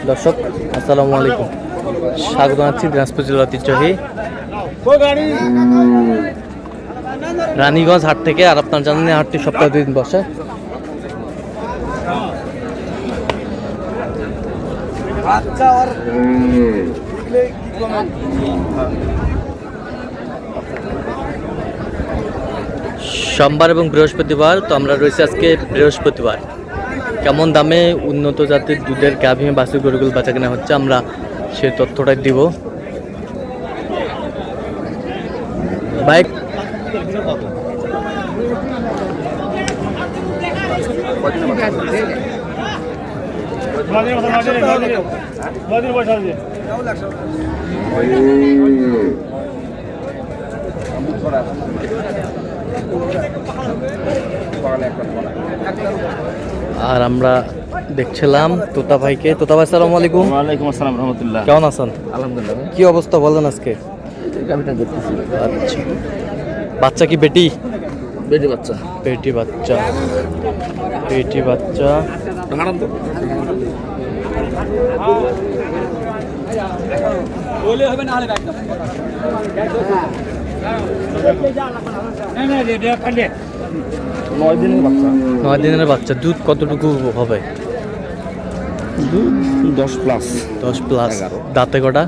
দর্শক আসসালামু আলাইকুম, স্বাগত জানাচ্ছি দিনাজপুর জেলার ঐতিহ্যবাহী রানীগঞ্জ হাট থেকে। আর আপনার জানেন হাটটি সপ্তাহে 2 দিন বসে। সোমবার এবং বৃহস্পতিবার, তো আমরা রয়েছি আজকে বৃহস্পতিবার। কেমন দামে উন্নত জাতের দুধের গাভী বাছুর গরুগুলো বেচা কেনা হচ্ছে, আমরা সেই তথ্যটা দিব। বাইক আর আমরা দেখছিলাম তোতা ভাইকে। তোতা ভাই আসসালামু আলাইকুম। ওয়ালাইকুম আসসালাম রহমতুল্লাহ। কেমন আছেন? আলহামদুলিল্লাহ। কি অবস্থা বলেন আজকে? আচ্ছা, বাচ্চা কি বেটি? বেটি বাচ্চা। বেটি বাচ্চা, বেটি বাচ্চা। নয় দিনের বাচ্চা। 9 দিনের বাচ্চা। দুধ কতটুকু হবে? 10+। 10+। দাঁতে কটা?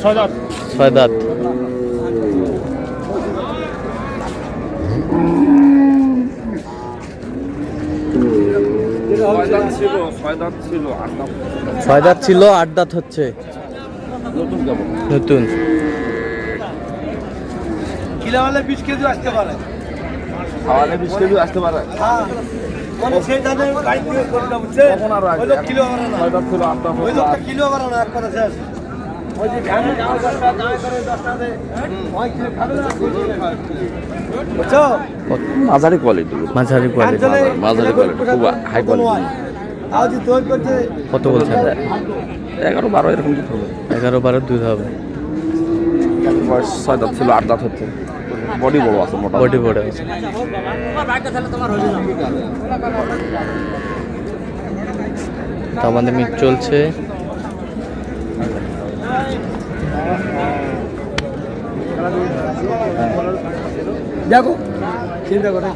ছয় দাঁত। ছয় দাঁত ছিল, 8 দাঁত হচ্ছে নতুন। কিলাওয়ালে 20 কেজি আসতে পারে, খাওয়ালে 20 কেজি আসতে পারে। মানে সেই দামে গাড়ি দিয়ে করতে হচ্ছে। ওই লোক কিলো বাড়া না, 6 দাঁত ছিল, 8 দাঁত। ওই লোকটা কিলো বাড়া না, এক কথা শেষ। ওই যে ধানে যাও 10টা দাঁড় করে 10টা দে, ওই কিলো খাবে না, বুঝছো? মাঝারি কোয়ালিটি। মাঝারি কোয়ালিটি। মাঝারি কোয়ালিটি, খুব হাই কোয়ালিটি। আর যে দই করছে কত বলছেন? 11-12 এরকম দুধ হবে। 11-12 দুধ হবে। বয়স 6 দাঁত ছিল, 8 দাঁত হচ্ছে। বডি বড় আছে, মোটা বডি বড় আছে। আমাদের মিট চলছে। দেখো চিন্তা করে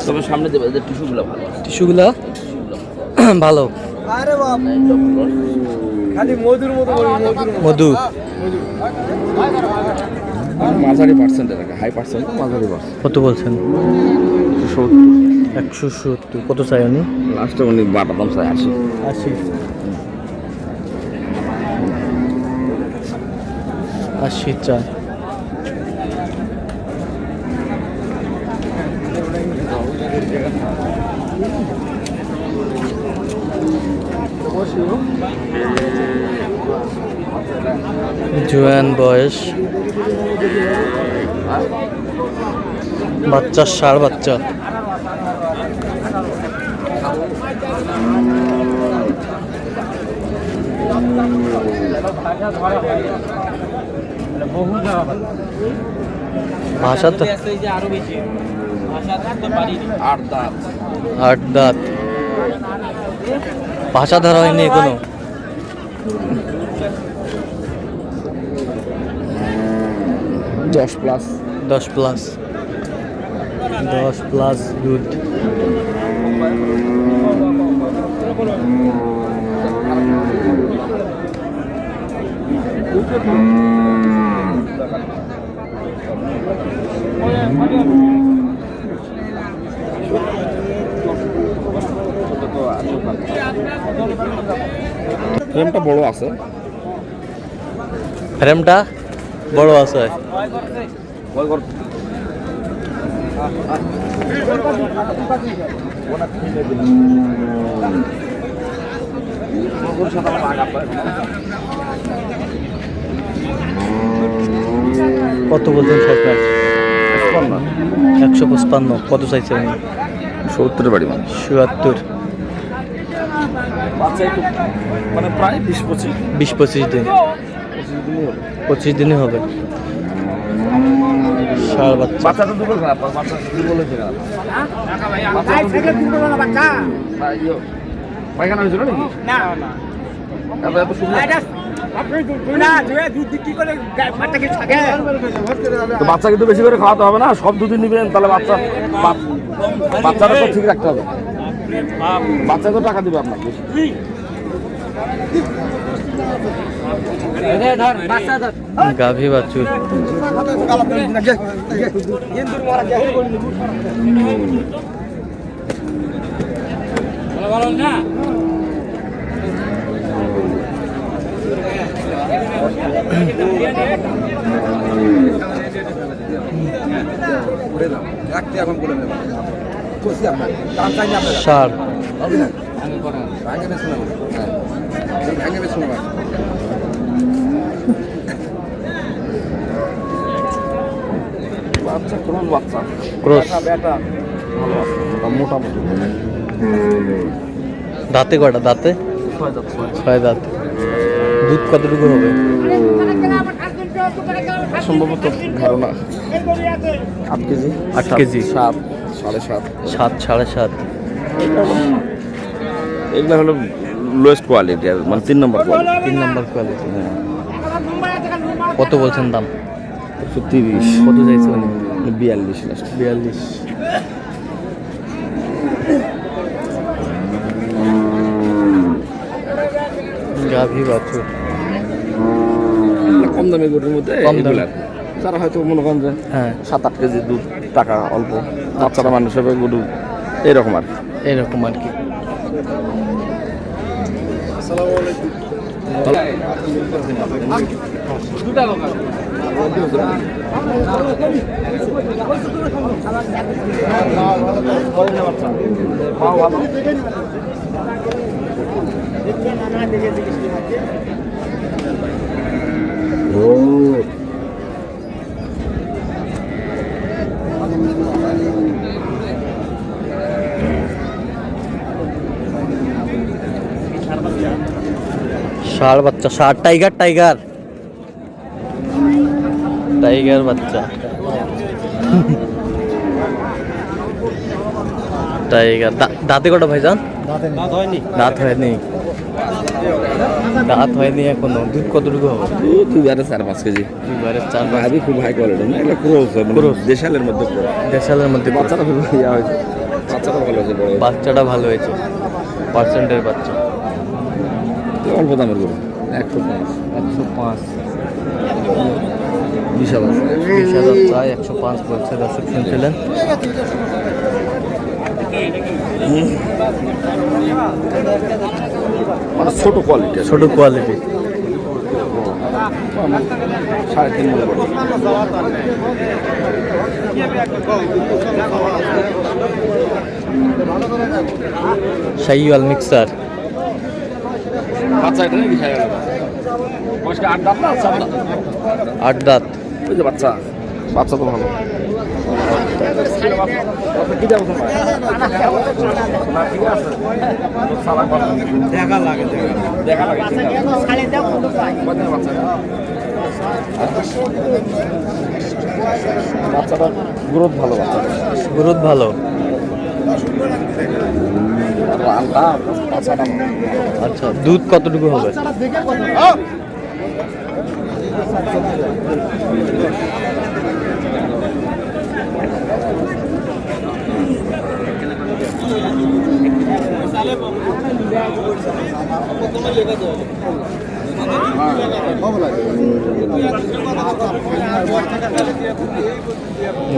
তবে সামনে দেবে যে টিস্যুগুলো ভালো। টিস্যুগুলা ভালো। আরে বাপ, খালি মধুর মতো মধু। মাঝারি পার্সেন্ট, এটাকে হাই পার্সেন্ট, মাঝারি পার্সেন্ট। কত বলছেন? 170। কত চাই উনি? লাস্টে উনি বাটা দাম চাই 80। 80 চাই। জোয়ান বয়স, বাচ্চা ষাঁড় বাচ্চা। ভাষা তো 8 দাঁত। 8 দাঁত। ভাষা ধরা হয়নি এখনো। 10+। 10+। 10+ দুধ। ফ্রেমটা বড় আছে। ফ্রেমটা বড় আছে। কত বলছেন সরকার? 155। কত চাইছে উনি? 70 বাড়ি মানে 77। মানে প্রায় 20-25 20-25 দিন। 25 দিনই হবে। ষাঁড় বাচ্চা বাচ্চা তো দুটো খারাপ, বাচ্চা দুটো বলেছে খারাপ। বাচ্চা তো পায়খানা হয়েছিল নাকি? এত সুন্দর তো বাচ্চা কিন্তু বেশি করে খাওয়াতে হবে না, সব দুদিন নিবেন তাহলে বাচ্চাটা তো ঠিক রাখতে হবে। বাচ্চা তো টাকা দিবে আপনার বেশি। গাভী বাছুর ষাঁড় বাচ্চা ক্রোশ বাচ্চা ক্রস বেটা ভালো আছে, মোটামুটি দাঁতে কটা? দাঁতে 6 দাঁত। দুধ কতটুকু হবে? সম্ভবত ধারণা 8 কেজি। 8 কেজি। 7 7.5 7 7.5। এগুলো হলো লোয়েস্ট কোয়ালিটি, মানে 3 নম্বর কোয়ালিটি। 3 নম্বর কোয়ালিটি। কত বলছেন দাম? 130। কত চাইছে উনি? 42 লাস্ট। 42। গাভী বাছুর কম দামি গরুর মধ্যে কম দামি। এগুলা। যারা হয়তো মনে করেন যে হ্যাঁ 7-8 কেজি দুধ, টাকা অল্প, বাচ্চারা মানুষ হবে গরু এরকম আর কি। এরকম আর কি। ষাঁড় বাচ্চা, ষাঁড় টাইগার টাইগার বাচ্চা টাইগার। দাঁতে কটা ভাইজান? দাঁত হয়নি এখনো। দুধ কতটুকু হবে? দুবারে 4-5 কেজি। 4 ভাবি খুব হাই কোয়ালিটি না, এগুলো ক্রোস, ক্রোস। দেশালের মধ্যে ক্রোস। দেশালের মধ্যে বাচ্চাটা খুব ইয়া হয়েছে, বাচ্চাটা ভালো হয়েছে, বড় বাচ্চাটা ভালো হয়েছে। পার্সেন্টের বাচ্চা। অল্প দামের গরু 105। 105। 20,000 20,000 চাই, 105 বলছে। দর্শক শুনছিলেন। মানে ছোট কোয়ালিটি, ছোট কোয়ালিটি। 3.5 মন বড়। শাহিওয়াল মিক্সার। বাচ্চা এটা নাকি খায় গেল? বয়সটা 8 দাঁত না 7 দাঁত? 8 দাঁত। ওই যে বাচ্চা তো ভালো। কি দাম তোমার? দেখা লাগে বাচ্চাটা গ্রোথ ভালো, গ্রোথ ভালো। আচ্ছা, দুধ কতটুকু হবে?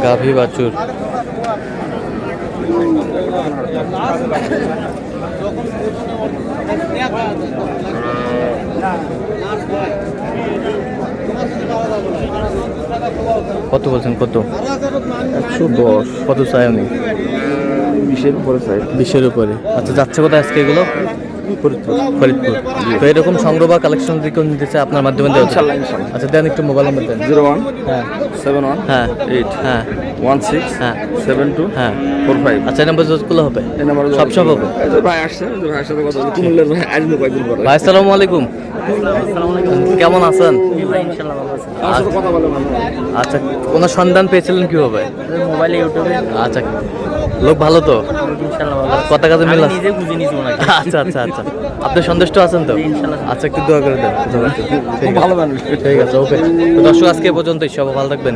গাভী বাছুর। কত বলছেন? কত? 110। কত চাই উনি? 20-এর উপরে চাই। 20-এর উপরে। আচ্ছা, যাচ্ছে কোথায় আজকে এগুলো? ফরিদপুর। তো এরকম সংগ্রহ বা কালেকশন যদি কেউ নিতে চায় আপনার মাধ্যমে দেওয়া যাবে? ইনশাল্লাহ, ইনশাল্লাহ। আচ্ছা, দেন একটু মোবাইল নাম্বার দেন। 017171 হ্যাঁ 8 হ্যাঁ হ্যাঁ 1672 হ্যাঁ 45। আচ্ছা এই নাম্বার যোগাযোগ হবে এই নাম্বারে সব হবে এই যে ভাই আসছে, এই যে ভাইয়ের সাথে কথা বলি, কুমিল্লার ভাই আসবে কয়েকদিন পরে। ভাই আসসালামু আলাইকুম, কেমন আছেন? আমার সাথে কথা বলে ভালো। আচ্ছা কোনো সন্ধান পেয়েছিলেন কিভাবে? মোবাইলে ইউটিউবে আচ্ছা লোক ভালো তো, ইনশাআল্লাহ ভালো আছে। কথা কাজে মিল আমি আছে? নিজে বুঝে নিছি ওনাকে। আচ্ছা আচ্ছা আচ্ছা আপনি সন্তুষ্ট আছেন তো? ইনশাআল্লাহ। আচ্ছা একটু দোয়া করে দেন। ঠিক খুব আছে ভালো মানুষ। ঠিক আছে ওকে। তো দর্শক আজকে এ পর্যন্তই, সবাই ভালো থাকবেন।